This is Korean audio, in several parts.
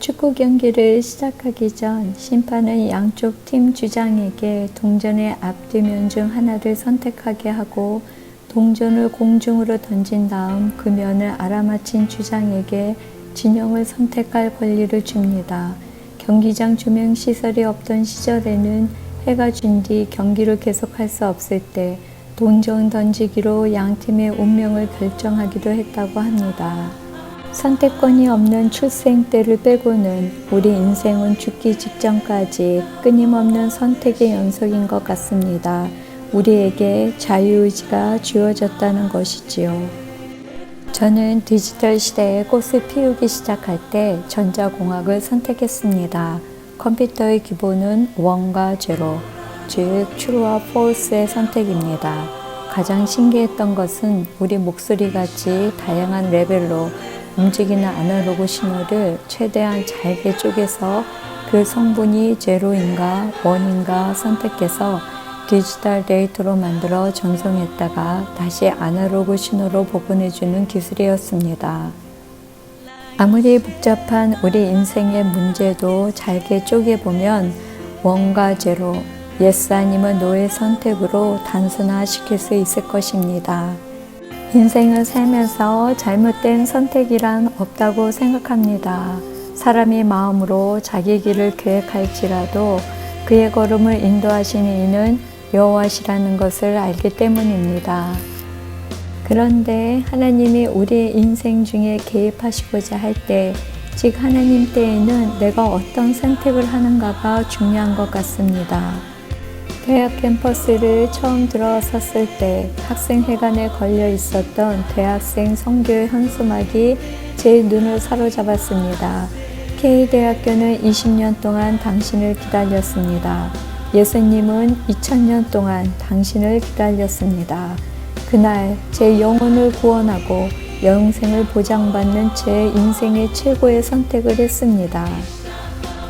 축구 경기를 시작하기 전 심판은 양쪽 팀 주장에게 동전의 앞뒤면 중 하나를 선택하게 하고 동전을 공중으로 던진 다음 그 면을 알아맞힌 주장에게 진영을 선택할 권리를 줍니다. 경기장 조명 시설이 없던 시절에는 해가 진 뒤 경기를 계속할 수 없을 때 동전 던지기로 양 팀의 운명을 결정하기도 했다고 합니다. 선택권이 없는 출생 때를 빼고는 우리 인생은 죽기 직전까지 끊임없는 선택의 연속인 것 같습니다. 우리에게 자유의지가 주어졌다는 것이지요. 저는 디지털 시대에 꽃을 피우기 시작할 때 전자공학을 선택했습니다. 컴퓨터의 기본은 1과 0, 즉 true와 false의 선택입니다. 가장 신기했던 것은 우리 목소리같이 다양한 레벨로 움직이는 아날로그 신호를 최대한 잘게 쪼개서 그 성분이 제로인가 원인가 선택해서 디지털 데이터로 만들어 전송했다가 다시 아날로그 신호로 복원해주는 기술이었습니다. 아무리 복잡한 우리 인생의 문제도 잘게 쪼개보면 1과 0, yes 아니면 no의 선택으로 단순화시킬 수 있을 것입니다. 인생을 살면서 잘못된 선택이란 없다고 생각합니다. 사람이 마음으로 자기 길을 계획할지라도 그의 걸음을 인도하시는 이는 여호와시라는 것을 알기 때문입니다. 그런데 하나님이 우리의 인생 중에 개입하시고자 할 때, 즉 하나님 때에는 내가 어떤 선택을 하는가가 중요한 것 같습니다. 대학 캠퍼스를 처음 들어섰을 때 학생회관에 걸려 있었던 대학생 선교 현수막이 제 눈을 사로잡았습니다. K대학교는 20년 동안 당신을 기다렸습니다. 예수님은 2000년 동안 당신을 기다렸습니다. 그날 제 영혼을 구원하고 영생을 보장받는 제 인생의 최고의 선택을 했습니다.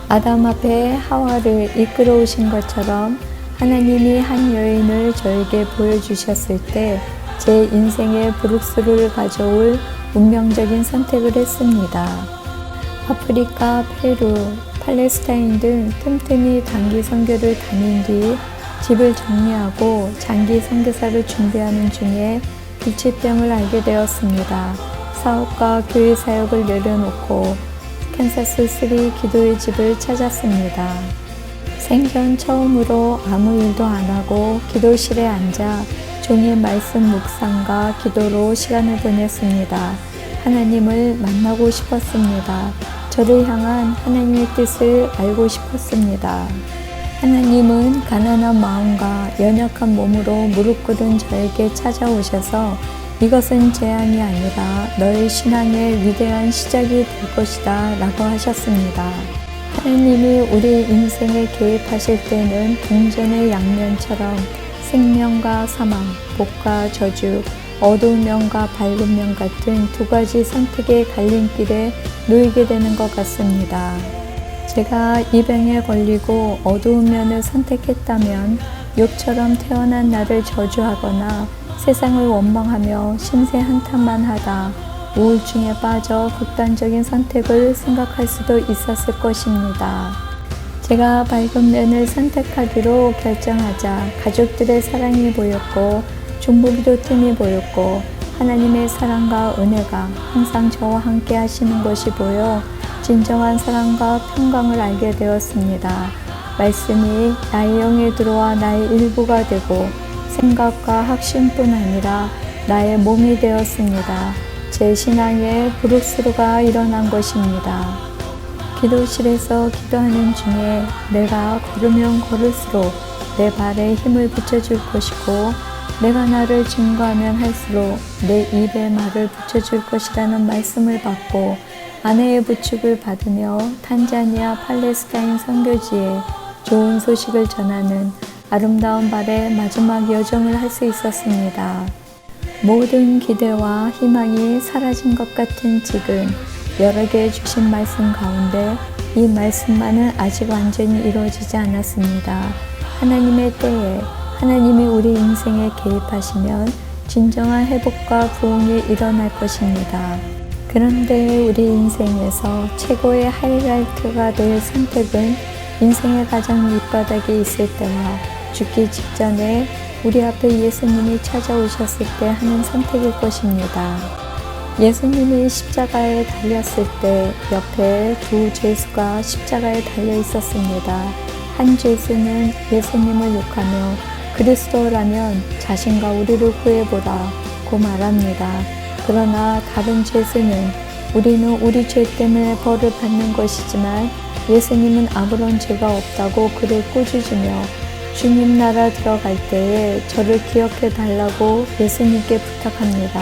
아담 앞에 하와를 이끌어 오신 것처럼 하나님이 한 여인을 저에게 보여주셨을 때 제 인생의 브룩스를 가져올 운명적인 선택을 했습니다. 아프리카, 페루, 팔레스타인 등 틈틈이 단기 선교를 다닌 뒤 집을 정리하고 장기 선교사를 준비하는 중에 불치병을 알게 되었습니다. 사업과 교회 사역을 내려놓고 캔사스 3 기도의 집을 찾았습니다. 생전 처음으로 아무 일도 안 하고 기도실에 앉아 종일 말씀 묵상과 기도로 시간을 보냈습니다. 하나님을 만나고 싶었습니다. 저를 향한 하나님의 뜻을 알고 싶었습니다. 하나님은 가난한 마음과 연약한 몸으로 무릎 꿇은 저에게 찾아오셔서 이것은 제한이 아니라 너의 신앙의 위대한 시작이 될 것이다 라고 하셨습니다. 하나님이 우리 인생에 개입하실 때는 동전의 양면처럼 생명과 사망, 복과 저주, 어두운 면과 밝은 면 같은 두 가지 선택의 갈림길에 놓이게 되는 것 같습니다. 제가 이 병에 걸리고 어두운 면을 선택했다면 욥처럼 태어난 나를 저주하거나 세상을 원망하며 심세 한탄만 하다 우울증에 빠져 극단적인 선택을 생각할 수도 있었을 것입니다. 제가 밝은 면을 선택하기로 결정하자 가족들의 사랑이 보였고 중보기도팀이 보였고 하나님의 사랑과 은혜가 항상 저와 함께 하시는 것이 보여 진정한 사랑과 평강을 알게 되었습니다. 말씀이 나의 영에 들어와 나의 일부가 되고 생각과 확신뿐 아니라 나의 몸이 되었습니다. 제 신앙에 브룩스루가 일어난 것입니다. 기도실에서 기도하는 중에 내가 걸으면 걸을수록 내 발에 힘을 붙여줄 것이고 내가 나를 증거하면 할수록 내 입에 말을 붙여줄 것이라는 말씀을 받고 아내의 부축을 받으며 탄자니아 팔레스타인 선교지에 좋은 소식을 전하는 아름다운 발의 마지막 여정을 할 수 있었습니다. 모든 기대와 희망이 사라진 것 같은 지금 여러 개 주신 말씀 가운데 이 말씀만은 아직 완전히 이루어지지 않았습니다. 하나님의 때에 하나님이 우리 인생에 개입하시면 진정한 회복과 부흥이 일어날 것입니다. 그런데 우리 인생에서 최고의 하이라이트가 될 선택은 인생의 가장 밑바닥에 있을 때와 죽기 직전에 우리 앞에 예수님이 찾아오셨을 때 하는 선택일 것입니다. 예수님이 십자가에 달렸을 때 옆에 두 죄수가 십자가에 달려 있었습니다. 한 죄수는 예수님을 욕하며 그리스도라면 자신과 우리를 구해보라고 말합니다. 그러나 다른 죄수는 우리는 우리 죄 때문에 벌을 받는 것이지만 예수님은 아무런 죄가 없다고 그를 꾸짖으며 주님 나라 들어갈 때에 저를 기억해 달라고 예수님께 부탁합니다.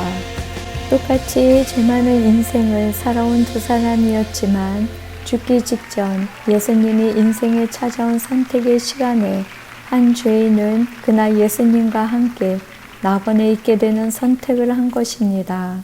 똑같이 죄 많은 인생을 살아온 두 사람이었지만 죽기 직전 예수님이 인생에 찾아온 선택의 시간에 한 죄인은 그날 예수님과 함께 낙원에 있게 되는 선택을 한 것입니다.